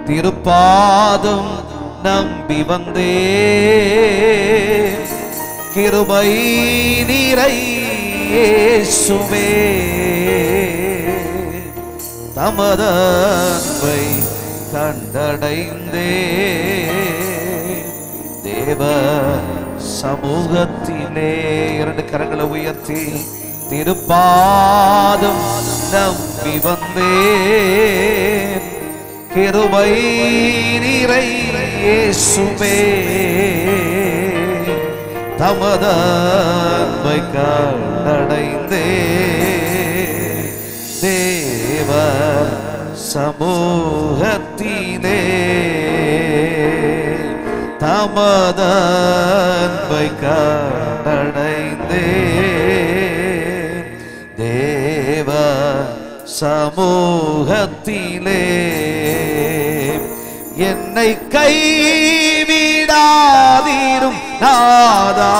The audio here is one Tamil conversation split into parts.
திருப்பாதம் நம்பி வந்தே கிருபை நீரை இயேசுவே தமது அன்பை கண்டடைந்தே தேவ சமூகத்திலே இரண்டு கரங்களை உயர்த்தி திருப்பாதம் நம்பி வந்தேன் கிருபை நீரை இயேசுவே தமது அன்பை கண்டடைந்தே தேவ சமூகத்திலே தமது அன்பை கண்டடைந்தே தேவ சமூகத்திலே என்னை கைவிடாதீரும் நாதா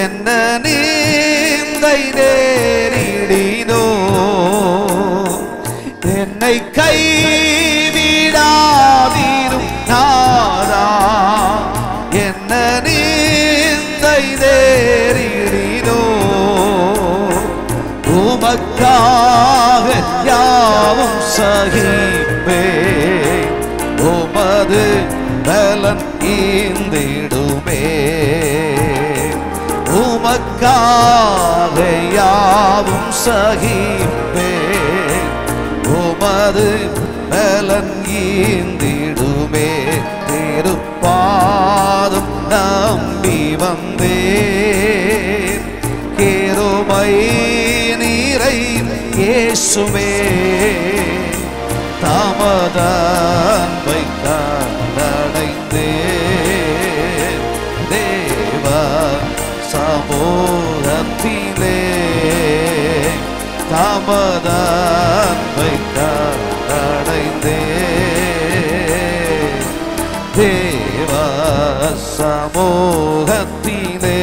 என்ன நீந்தை நேரிடினோ என்னை கைவிடாதீரும் நாதா என்ன நீந்தை நேரிடினோ உமக்காக யாவும் சகிப்பே உமது பலன் ஈந்திடுமே உமக்காக யாவும் சகிப்பே உமது பலன் ஈந்திடுமே திருப்பாதம் நம்பி வந்தேன் கிருபை நீரை இயேசுவே தமது அன்பை கண்டடைந்தே தேவ சமூகத்திலே தமது அன்பை கண்டடைந்தே தேவ சமூகத்திலே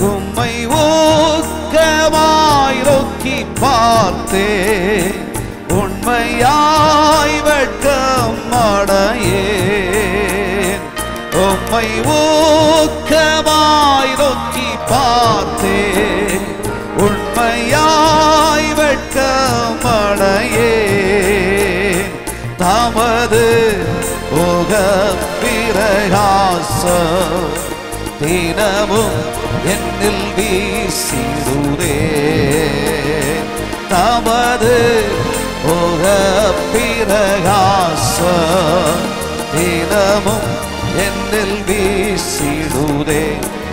உம்மை ஊக்கமாய் நோக்கி பார்த்தே உண்மையாய் வெட்கம் அடையேன் உம்மை ஊக்கமாய் நோக்கி பார்த்தே உண்மையாய் வெட்கம் அடையேன் தமது பிரகாசம் தினமும் என்னில் வீசிடுதே தமது பிரகாசம் தினமும் என்னில் வீசிடுதே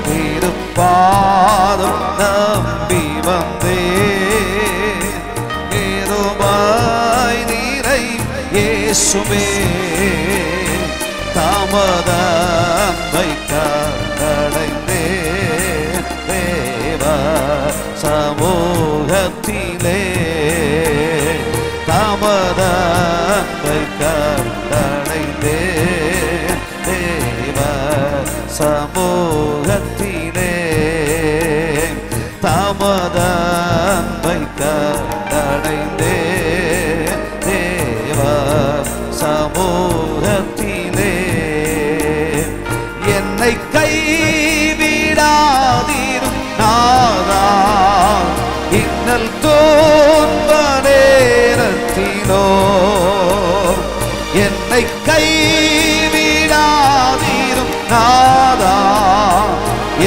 திருப்பாதம் நம்பி வந்தே கிருபை நீரை இயேசுவே தமது அன்பை கண்டடைந்தே தேவ சமூகத்திலே தமது அன்பை கண்டடைந்தே தேவ சமூகத்திலே தமது அன்பை கண்டடைந்தே தேவ சமூகத்திலே என்னை கைவிடாதீரும் நாதா இன்னல் தோன்ப நேரத்திலோ என்னை கைவிடாதீரும் நாதா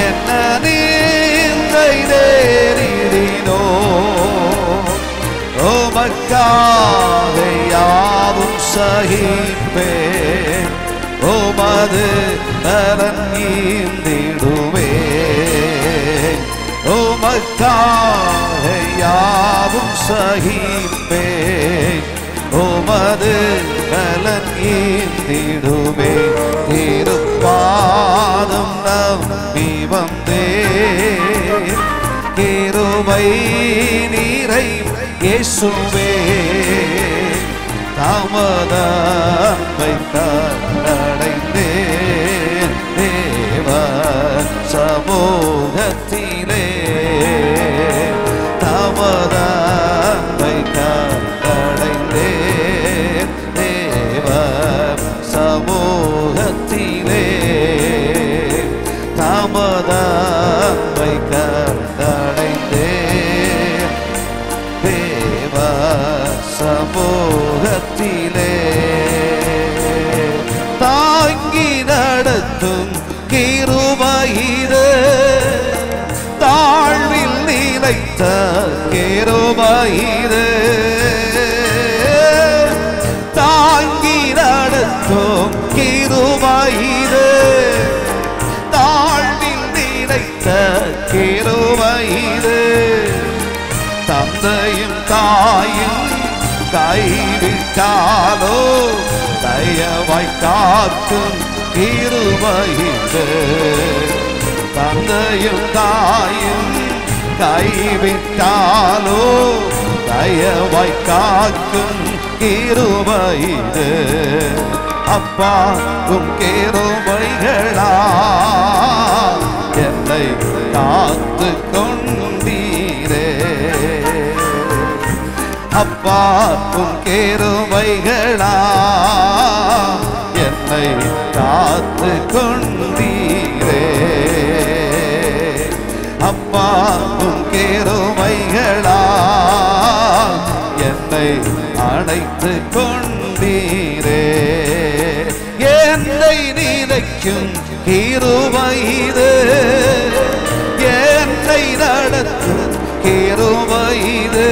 என்ன நீந்தை நேரிடினோ உமக்காக யாவும் சகிப்பே உமது பலன் ஈந்திடுவே உமக்காக யாவும் சகிப்பே உமது பலன் ஈந்திடுவே திருப்பா கிருபை நீரை இயேசுவே தமது அன்பை கண்டடைந்தேன் தேவ சமூகத்திலே தமது அன்பை கண்டடைந்தேன் தேவ சமூகத்திலே தமது அன்பை கண்டடைந்தேன் தேவ சமூகத்திலே தாங்கி நடத்தும் கிருபையிலே தாழ்வில் நிலைத்த கிருபையிலே தாங்கி நடத்தும் கிருபையிலே தாழ்வில் நிலைத்த கிருபையிலே தந்தையும் தாயும் கைவிட்டாலோ தயவாய் காக்கும் கிருபையிலே தந்தையும் தாயும் கைவிட்டாலோ தயவாய் காக்கும் கிருபையிலே அப்பா உம் கிருபைகளா என்னை காத்து கொண்டீரே அப்பா உம் கிருபைகளா என்னை காத்து கொண்டீரே அப்பா உம் கிருபைகளா என்னை அணைத்து கொண்டீரே என்னை நினைக்கும் கிருபையிலே என்னை நடத்தும் கிருபையிலே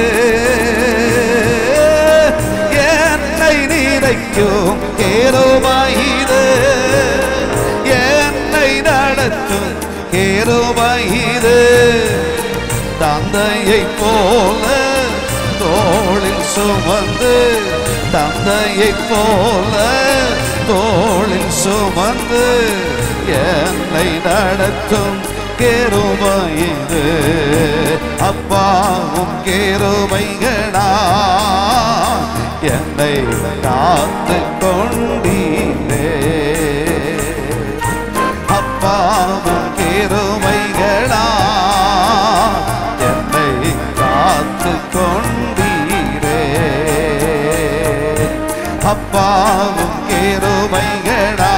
என்னை நினைக்கும் கிருபையிலே என்னை நடத்தும் கிருபையிலே தந்தையை போல தோளில் சுமந்து தந்தையை போல தோளில் சுமந்து என்னை நடத்தும் கிருபையிலே அப்பாவும் கிருபைகளா என்னை காத்து கொண்டீரே அப்பாவும் கிருபைகளா என்னை காத்து கொண்டீரே அப்பாவும் கிருபைகளா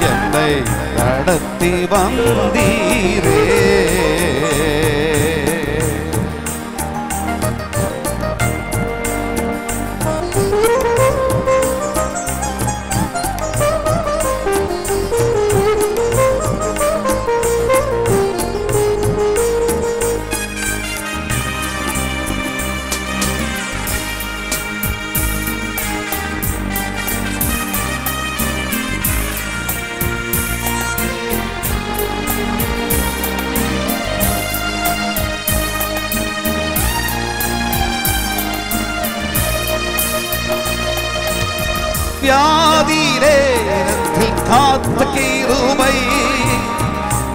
என்னை நடத்தி வந்தீரே வியாதியிலே காத்த கிருபை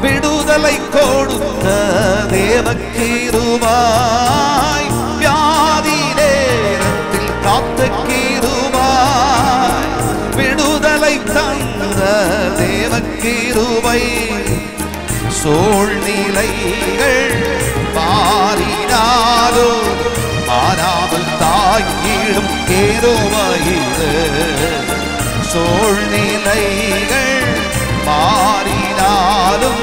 விடுதலை கொடுத்த தேவ கிருபாய் வியாதியிலே காத்த கிருபாய் விடுதலை தந்த தேவ கிருபை சூழ்நிலைகள் மாறினாலோ மாறாமல் தாங்கிடும் கிருபையிலே சூழ்நிலைகள் மாறினாலும்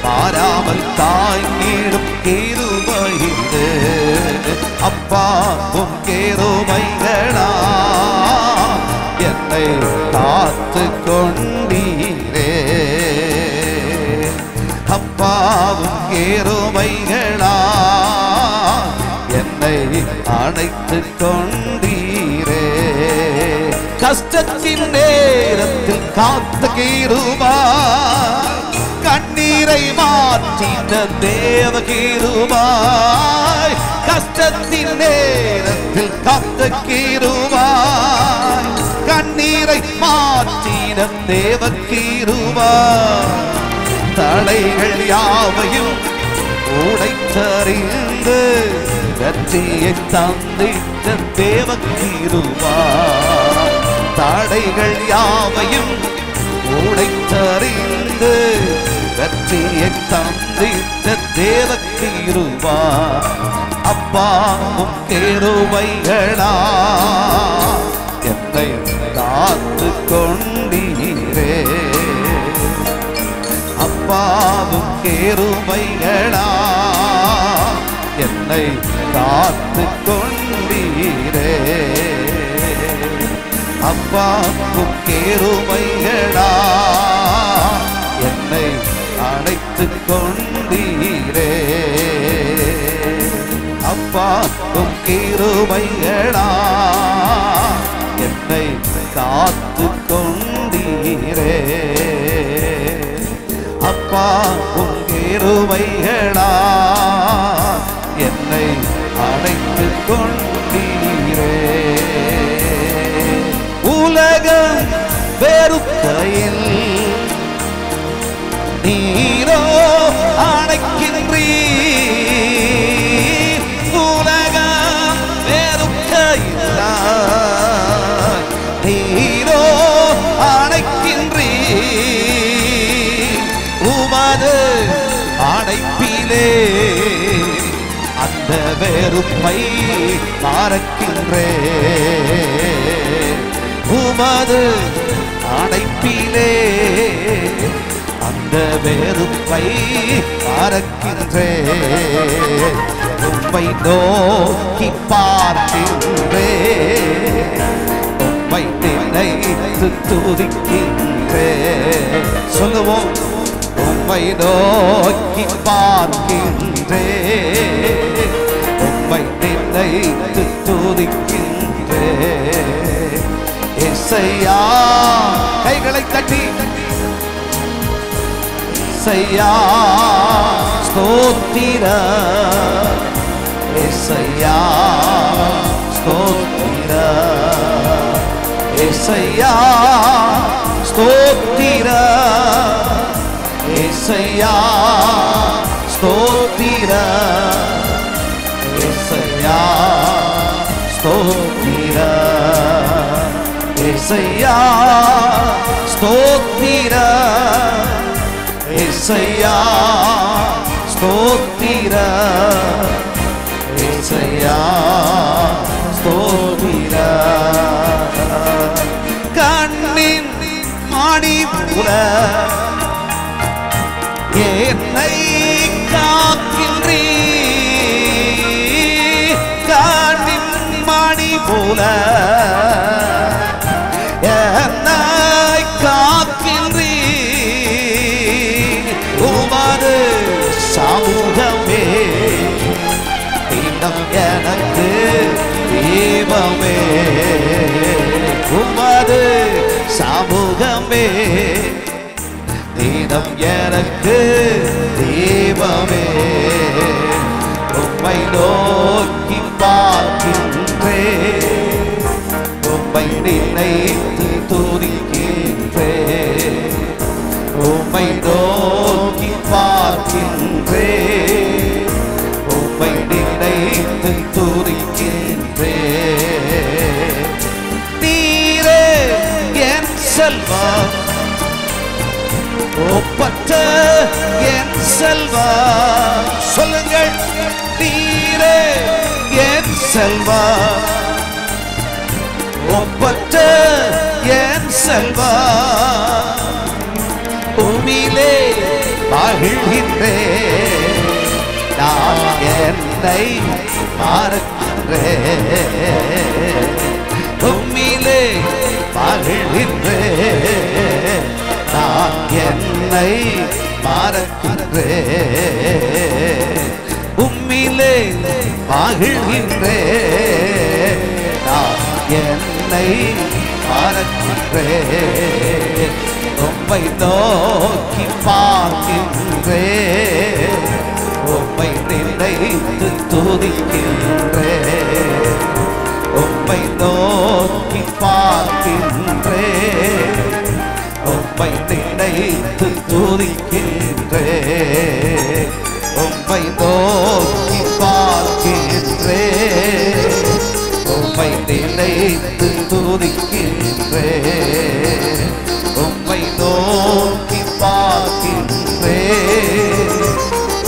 மாறாமல் தாங்கிடும் கிருபையிலே அப்பாவும் கிருபைகளா என்னை காத்து கொண்டீரே அப்பாவும் கிருபைகளா என்னை அணைத்து கொண்டீரே கஷ்டத்தின் நேரத்தில் காத்த கிருபாய் கண்ணீரை மாற்றின தேவ கிருபாய் கஷ்டத்தின் நேரத்தில் காத்த கிருபாய் கண்ணீரை மாற்றின தேவ கிருபாய் தடைகள் யாவையும் உடைத்தறிந்து வெற்றியை தந்திட்ட தேவகிருபாய். தடைகள் யாவையும் உடைத்தறிந்து வெற்றியை தந்திட்ட தேவகிருபாய். அப்பாவும் கிருபைகளா என்னை காத்து கொண்டீரே. அப்பாவும் கிருபைகளா என்னை காத்து கொண்டீரே. அப்பாவும் கிருபைகளா என்னை அழைத்து கொண்டீரே. அப்பாவும் கிருபைகளா என்னை காத்து கொண்டீரே. அப்பாவும் கிருபைகளா என்னை அழைத்து கொண்டீரே. உலகம் வெறுக்கையில் நீரோ அழைக்கின்றீர். உலகம் வெறுக்கையில் நீரோ அழைக்கின்றீர். உமது அழைப்பிலே அந்த வெறுப்பை மறக்கின்றேன். உமது அழைப்பிலே அந்த வெறுப்பை மறக்கின்றேன். உம்மை நோக்கி பார்க்கின்றேன். உம்மை நினைத்து துதிக்கின்றேன். சொல்லுவோம். உம்மை நோக்கி பார்க்கின்றேன். உம்மை நினைத்து துதிக்கின்றேன். இசையா கைகளை தட்டி இசையா ஸ்தோத்திர. இசையா ஸ்தோத்திர. இசையா ஸ்தோத்திர. இசையா ஸ்தோத்திர. இசையா ஸ்தோத்திர. இசையா ஸ்தோத்திர. இசையா ஸ்தோத்திர. இசையா ஸ்தோத்திர. கண்ணின் மணி போல என்னை காக்கின்றீர். கண்ணின் மணி போல என்னை காக்கின்றீர். உமது சமூகமே தினம் எனக்கு தீபமே. உமது சமூகமே தினம் எனக்கு தீபமே. உம்மை நோக்கி பார்க்கின்றேன். உம்மை நினைத்து துதிக்கின்றேன். உம்மை நோக்கி பார்க்கின்றேன். உம்மை நினைத்து துதிக்கின்றேன். நீரே என் செல்வம். ஒப்பற்ற என் செல்வம். சொல்லுங்கள். நீரே என் செல்வம். ஒப்பற்ற என் செல்வம். உம்மிலே மகிழ்கின்றேன். நான் என்னை மறக்கின்றேன். உம்மிலே மகிழ்கின்றேன். நான் என்னை மறக்கின்றேன். உம்மிலே மகிழ்கின்றேன். நான் என்னை மறக்கின்றேன். உம்மை நோக்கி பார்க்கின்றேன். உம்மை நினைத்து துதிக்கின்றேன். உம்மை நோக்கி பார்க்கின்றேன். உம்மை நினைத்து துதிக்கின்றேன். உம்மை நோக்கி பார்க்கின்றேன், உம்மை நினைத்து துதிக்கின்றேன், உம்மை நோக்கி பார்க்கின்றேன்,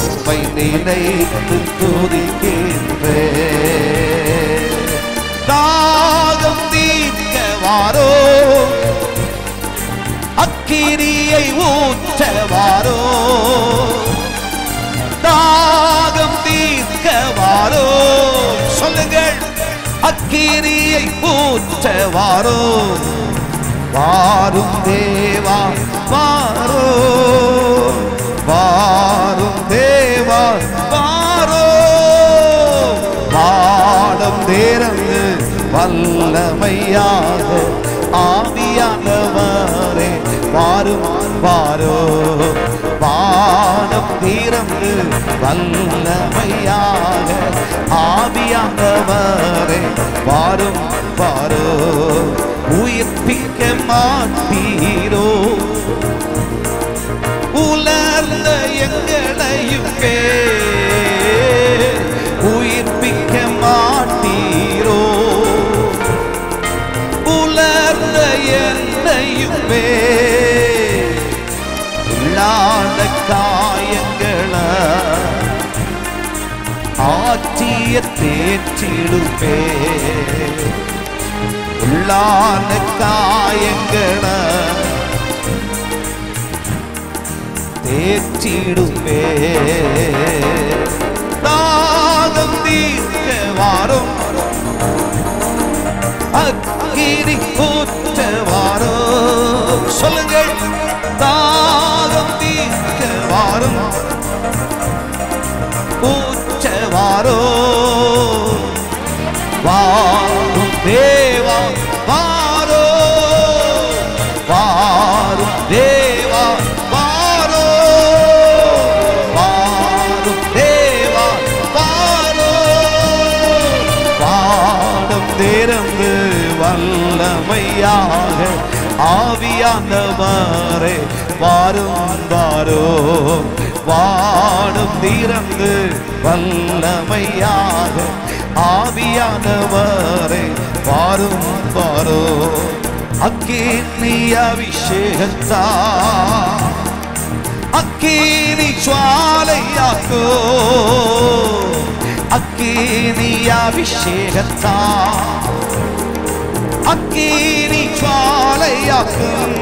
உம்மை நினைத்து துதிக்கின்றேன். தாகம் தீர்க்க வாரோ, அக்கினியை ஊற்ற வாரோ, தாகம் தீர்க்க வாரோ, சொல்லுங்கள், அக்கினியை ஊற்ற வாரோ, வாரும் தேவா வாரோ, வாரும் தேவா வாரோ, வானம் திறந்து வல்லமையாக ஆவியானவரே வாரும் வாரோ, வானம் திறந்து வல்லமையாக ஆவியானவரே வாரும் வாரோ, உயிர்ப்பிக்க மாட்டீரோ, உலர்ந்த எங்களையும் உயிர்ப்பிக்க மாட்டீரோ, உலர்ந்த என்னையும் உள்ளான காயங்கள ஆற்றிய தேற்றிடுவே, உள்ளான காயங்கள தேற்றிடுவே. தாகம் தீர்க்க வாரும், அக்கினி ஊற்ற வாரோ, சொல்லுங்கள், தாகம் தீர்க்க வாரும், ஊற்ற வாரோ, வாரும் தேவா வாரோ, வாரும் தேவா வாரோ, வாரும் தேவா வாரோ, வானம் திறந்து வல்லமையாக ஆவியானவரே வாரும் வாரோ, வானம் திறந்து வல்லமையாக ஆவியானவரே வாரும் வாரோ, அக்கினி அபிஷேகத்தா அக்கினி ஜுவாலையாக்கோ, அக்கினி அபிஷேகத்தா அக்கினி ஜுவாலையாக்கும்,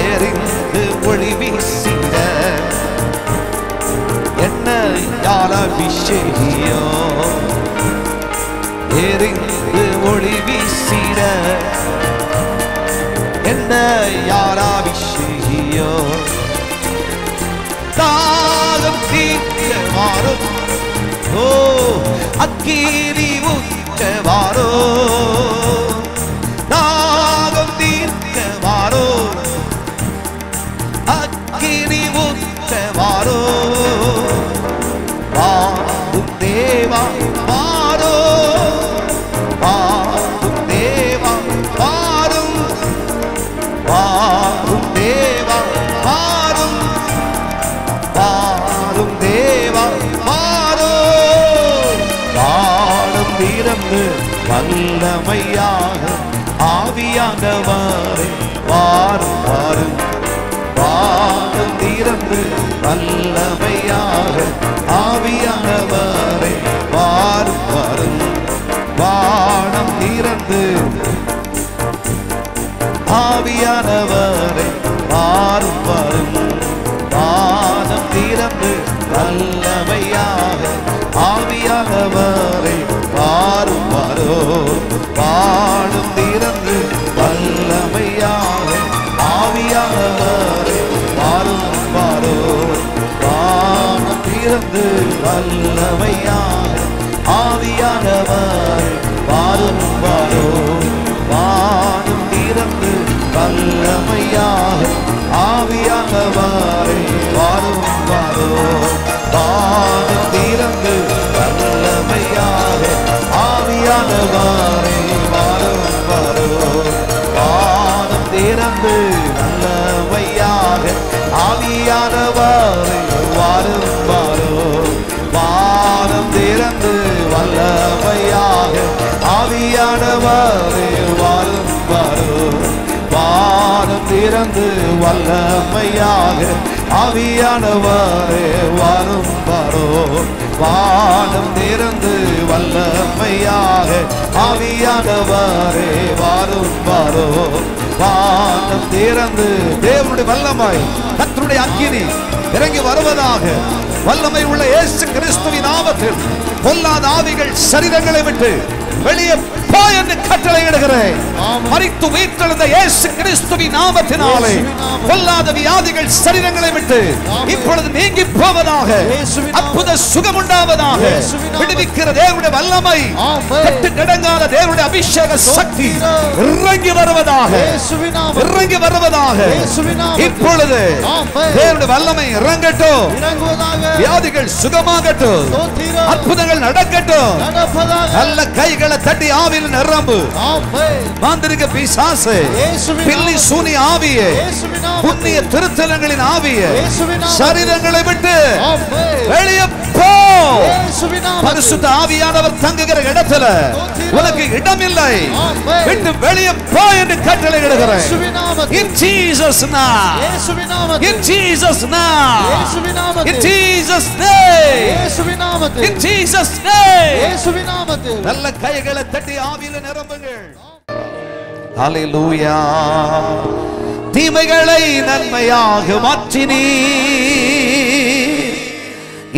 எரிந்து ஒளி வீசிட என்ன யார் அபிஷேகியோ, எரிந்து ஒளி வீசிட என்ன யார் அபிஷேகியோ, தாகம் தீர்க்க வாரும், ஓ அக்கினி ஊற்ற வாரோ, தாகம் தீர்க்க வாரோ, அக்கினி ஊற்ற வாரோ, வாரும் தேவா வாரோ, வாரும் தேவா வாரும், வாரும் தேவா வாரும், வாரும் தேவா வாரோ, வானம் திறந்து வல்லமையாக ஆவியானவரே வாரும் வாரும், வானம் திறந்து வல்லமையாக ஆவியானவரே வாரும் வாரும், வானம் திறந்து ஆவியானவரே வாரும் வாரும், வானம் திறந்து வல்லமையாக ஆவியானவரே வாரும் வாரோ, வானம் திறந்து வல்லமையாக ஆவியானவரே வாரும் வாரோ, வானம் திறந்து வல்லமையாக ஆவியானவரே வாரும் வாரோ, வானம் திறந்து வல்லமையாக ஆவியானவரே வாரும் வாரோ, வானம் திறந்து வல்லமையாக ஆவியானவரே வாரும் வாரோ, வானம் திறந்து வல்லமையாக ஆவியானவரே வாரும் திறந்து வல்லமையாக ஆவியானவரே வாரும் வாரோ. வானம் திறந்து வல்லமையாக ஆவியானவரே வாரும் வாரோ. வானம் திறந்து தேவனுடைய வல்லமை கர்த்தருடைய அக்கினி இறங்கி வருவதாக. வல்லமை உள்ள இயேசு கிறிஸ்துவின் நாமத்தில் பொல்லாத ஆவிகள் சரீரங்களை விட்டு வெளியே போ என்று கட்டளையிடுகிறேன். மரித்து உயிர்த்தெழுந்த இயேசு கிறிஸ்துவின் நாமத்தினாலே பொல்லாத வியாதிகள் சரீரங்களை விட்டு இப்பொழுது நீங்கி போவதாக. அற்புத சுகம் உண்டாவதாக. விடுவிக்கிற தேவனுடைய வல்லமை, கட்டு கிடங்காத தேவனுடைய அபிஷேக சக்தி இறங்கி வருவதாக, இறங்கி வருவதாக. இப்பொழுது தேவனுடைய வல்லமை இறங்கட்டும். வியாதிகள் சுகமாகட்டும். அற்புதங்கள் நடக்கட்டும். நல்ல கைகளை தட்டி ஆவியில் நிரம்பு. மாந்திரிக பிசாசு, பில்லி சூனி ஆவியே, புண்ணிய திருத்தலங்களின் ஆவியே சரீரங்களை விட்டு வெளியே போ. பரிசுத்த ஆவியானவர் தங்குகிற இடத்துல உனக்கு இடமில்லை. விட்டு வெளியே போ என்று கட்டளையிடுகிறேன். In Jesus name. In Jesus name. In Jesus name. In Jesus name. நல்ல கைகளை தட்டி ஆவியில நிரம்புங்கள். ஹல்லேலூயா. தீமைகளை நன்மையாக மாற்றினீ.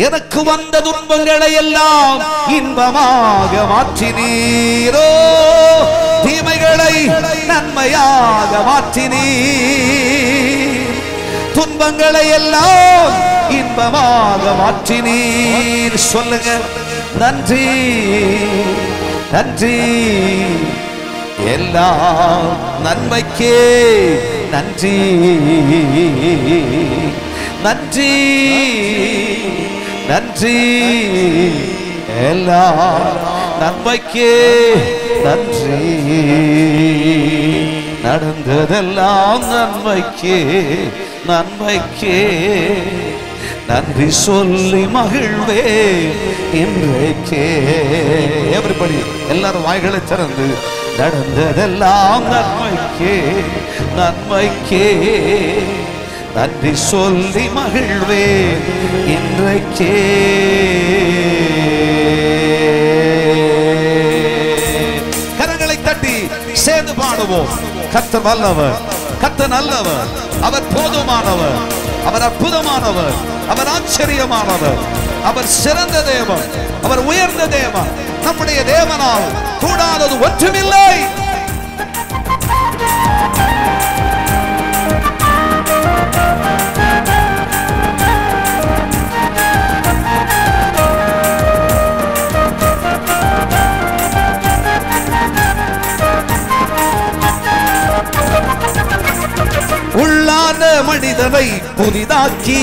எனக்கு வந்த துன்பங்களை எல்லாம் இன்பமாக மாற்றினீரோ. தீமைகளை நன்மையாக மாற்றினீர். துன்பங்களை எல்லாம் இன்பமாக மாற்றினீர். சொல்லுங்க, நன்றி நன்றி. எல்லாம் நன்மைக்கே நன்றி நன்றி நன்றி. எல்லாம் நன்மைக்கே நன்றி. நடந்ததெல்லாம் நன்மைக்கே நன்மைக்கே. நன்றி சொல்லி மகிழ்வே இன்றைக்கே. எவரிபடி எல்லாரும் வாய்களை திறந்து நடந்ததெல்லாம் நன்மைக்கே நன்மைக்கே. நன்றி சொல்லி மகிழ்வே இன்றைக்கே. கரங்களை தட்டி சேர்ந்து பாடுவோம். கர்த்தர் வல்லவர், கர்த்தர் நல்லவர், அவர் போதுமானவர், அவர் அற்புதமானவர், அவர் ஆச்சரியமானவர், அவர் சிறந்த தேவன், அவர் உயர்ந்த தேவன். நம்முடைய தேவனால் கூடாதது ஒன்றுமில்லை. உள்ளான மனிதனை புதிதாக்கி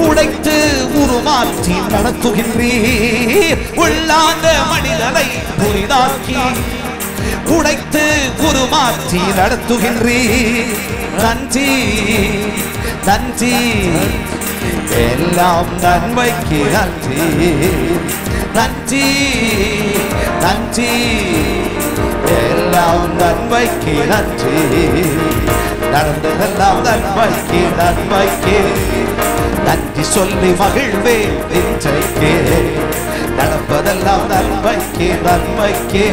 உடைத்து உருமாற்றி நடத்துகின்றீர். உள்ளான மனிதனை புதிதாக்கி உடைத்து உருமாற்றி நடத்துகின்றீர். நன்றி நன்றி. எல்லாம் நன்மைக்கு நன்றி நன்றி நன்றி. எல்லாம் நன்மைக்கு நன்றி. நடந்ததெல்லாம் நன்மைக்கு நன்மைக்கு. நன்றி சொல்லி மகிழ்வே இன்றைக்கே. நடப்பதெல்லாம் நன்மைக்கு நன்மைக்கு.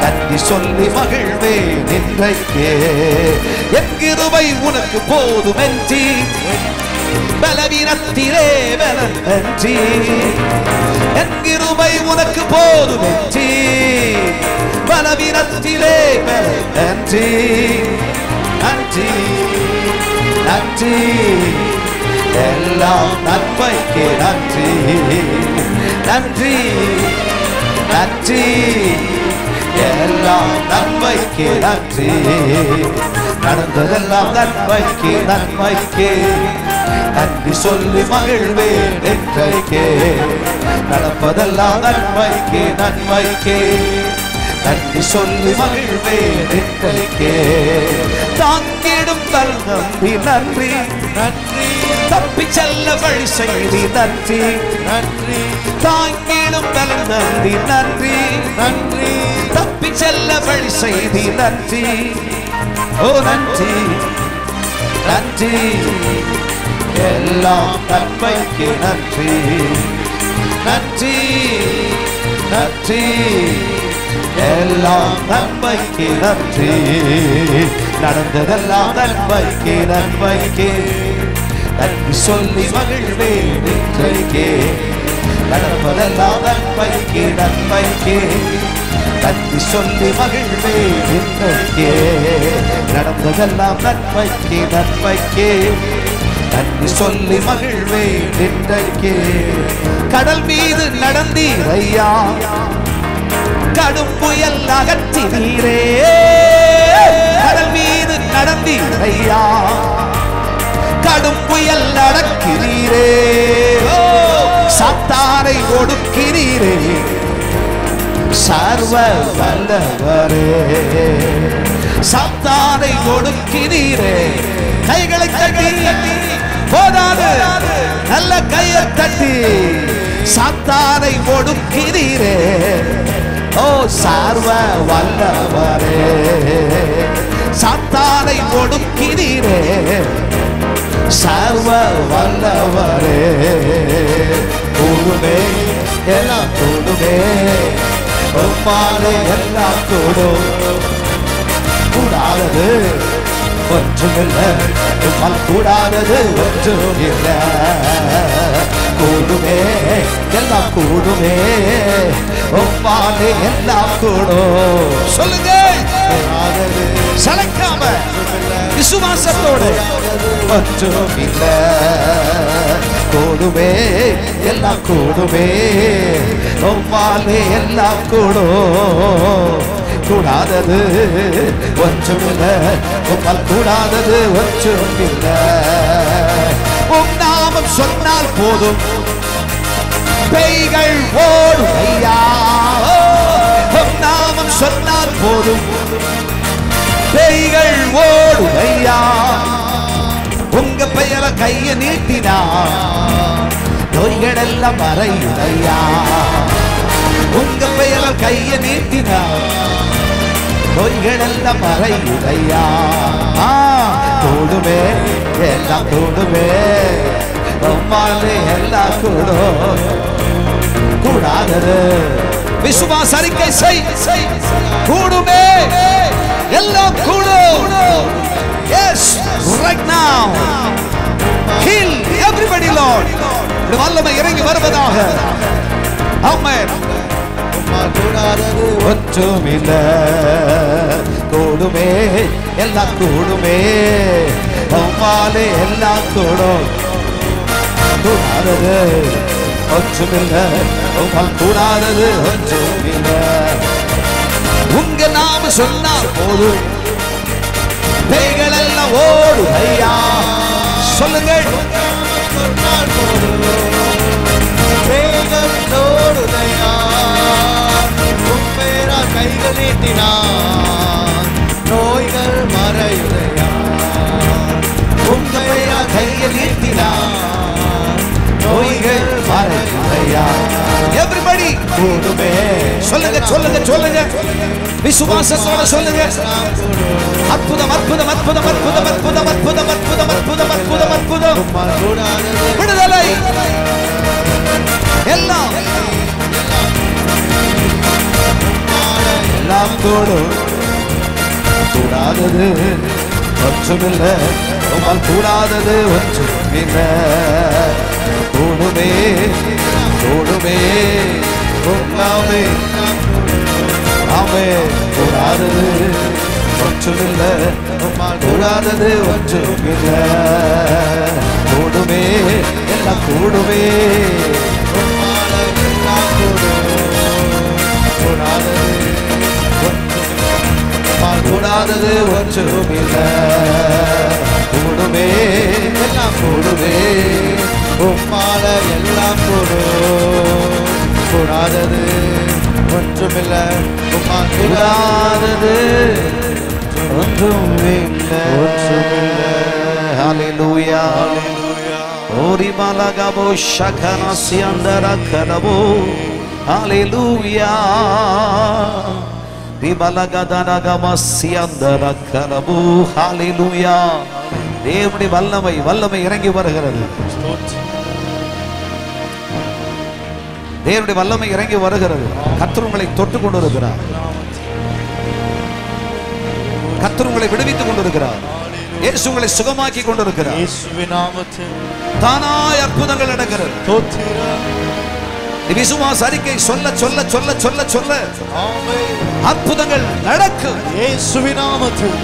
நன்றி சொல்லி மகிழ்வே இன்றைக்கே. என் கிருபை உனக்கு போதும் என்று பலவீனத்திலே பலன் நன்றி. என் கிருபை உனக்கு போதும் என்று பலவீனத்திலே பலன் நன்றி நன்றி நன்றி. எல்லாம் நன்மைக்கு நன்றி நன்றி நன்றி. எல்லாம் நன்மைக்கு நன்றி. நடந்ததெல்லாம் நன்மைக்கு நன்மைக்கு. நன்றி சொல்லி மகிழ்வே இன்றைக்கே. நடப்பதெல்லாம் நன்மைக்கு நன்மைக்கு. நன்றி சொல்லி மகிழ்வே இன்றைக்கே. தாங்கிடும் தல் நம்பி நன்றி நன்றி. தப்பி செல்ல வழி செய்தி நன்றி நன்றி. தாங்கிடும் தல் நம்பி நன்றி நன்றி. தப்பி செல்ல வழி செய்தி நன்றி ஓ நன்றி நன்றி, எல்லாம் நன்மைக்கு நன்றி நன்றி நன்றி, எல்லாம் நன்மைக்கு நன்றி. நடந்ததெல்லாம் நன்மைக்கு நன்மைக்கு நன்றி சொல்லி மகிழ்வேன் இன்றைக்கே. நடப்பதெல்லாம் நன்மைக்கு நன்மைக்கு நன்றி சொல்லி மகிழ்வேன் இன்றைக்கே. நடந்ததெல்லாம் நன்மைக்கு நன்மைக்கு நன்றி சொல்லி மகிழ்வேன் இன்றைக்கே. கடல் மீது நடந்தீர் ஐயா, கடும் புயல் அகற்றினீரே. கடல் மீது நடந்தீர் ஐயா, கடும் புயல் அடக்கிறீரே. சாத்தானை ஒடுக்கிறீரே, சர்வ வல்லவரே. சாத்தானை ஒடுக்கிறீரே. கைகளை தட்டி போதாது, நல்ல கையை தட்டி சாத்தானை ஒடுக்கிறீரே. ஓ சர்வ வல்லவரே, சாத்தானை ஒடுக்கிறீரே, சர்வ வல்லவரே. கூடுமே எல்லாம் கூடுமே, உம்மாலே எல்லாம் கூடும். கூடாதது ஒன்றுமில்லை, உம்மால் கூடாதது ஒன்றும் இல்லை. கூடுமே எல்லாம் கூடுமே, உம்மாலே எல்லாம் கூடும். சொல்லுங்க, சளைக்காம விசுவாசத்தோடு. ஒன்றும் இல்லை, கூடுமே எல்லாம் கூடுமே, உம்மாலே எல்லாம் கூடும். கூடாதது ஒன்றுமில்லை, உம்மால் கூடாதது ஒன்றுமில்லை. உம் நாமம் சொன்னால் போதும், பேய்கள் ஓடும் ஐயா. உம் நாமம் சொன்னால் போதும், பேய்கள் ஓடும் ஐயா. உங்க பெயரை கைய நீட்டினா நோய்கள் எல்லாம் மறையும் ஐயா. உங்க பெயரை கைய நீட்டினா நோய்கள் எல்லாம் மறையும் ஐயா. கூடுமே எல்லாம் கூடுமே, உம்மாலே எல்லாம் கூடும். கூடாதது விசுவாச அறிக்கை செய். கூடுமே எல்லாம் கூடும். Yes, right now. Heal everybody, Lord. வல்லமை இறங்கி வருவதாக. ஆமென். கூடாதது ஒன்றுமில்லை, கூடுமே எல்லாம் கூடுமே, உம்மாலே எல்லாம் கூடும். கூடாதது ஒன்றுமில்லை, உம்மால் கூடாதது ஒன்றுமில்லை. உங்க நாம சொன்னால் போதும், பேய்கள் எல்லாம் ஓடும் ஐயா. சொல்லுங்கள், பேய்கள் ஓடுதையா. உம்பேரா கைகள் நீட்டினார், நோய்கள் மறையுதையா. உம்பேரா கைகள் நீட்டினார், நோய்கள் மறையுதையா. எவ்ரிபடி கூடுமே. சொல்லுங்க சொல்லுங்க சொல்லுங்க, விசுவாசத்தோட சொல்லுங்க. அற்புதம் அற்புதம் அற்புதம் அற்புதம் அற்புதம் அற்புதம் அற்புதம் அற்புதம் அற்புதம் அற்புதம். விடுதலை எல்லாம் எல்லாம் கூடும். கூடாதது ஒன்றுமில்லை, உம்மால் கூடாதது ஒன்றுமில்லை. கூடுமே கூடுமே, உம்மாலே ஆமென். கூடாதது ஒன்றுமில்லை, உம்மால் கூடாதது ஒன்றுமில்லை. கூடுமே எல்லாம் கூடுமே, உம்மாலே எல்லாம் கூடும். கூடாதது உம்மால் கூடாதது ஒன்றுமில்லை. கூடுமே எல்லாம் கூடுமே, உம்மாலே எல்லாம் கூடும். கூடாதது ஒன்றுமில்லை, உம்மால் கூடாதது ஒன்றுமில்லை. ஹல்லேலூயா. ஓரி மலகபோ ஷகனசி அந்தர கரபோ. ஹல்லேலூயா. ஹalleluya. தேவனுடைய வல்லமை இறங்கி வருகிறது. தேவனுடைய வல்லமை இறங்கி வருகிறது. கர்த்தர் உங்களை தொட்டுக் கொண்டிருக்கிறார். கர்த்தர் உங்களை விடுவித்துக் கொண்டிருக்கிறார். இயேசு உங்களை சுகமாக்கி கொண்டிருக்கிறார். இயேசுவின் நாமத்தில் தானாய் அற்புதங்கள் நடக்கிறது. விசுவாச அறிக்கை சொல்ல சொல்ல சொல்ல சொல்ல சொல்ல அற்புதங்கள் நடக்கும். இயேசுவின் நாமத்தில்.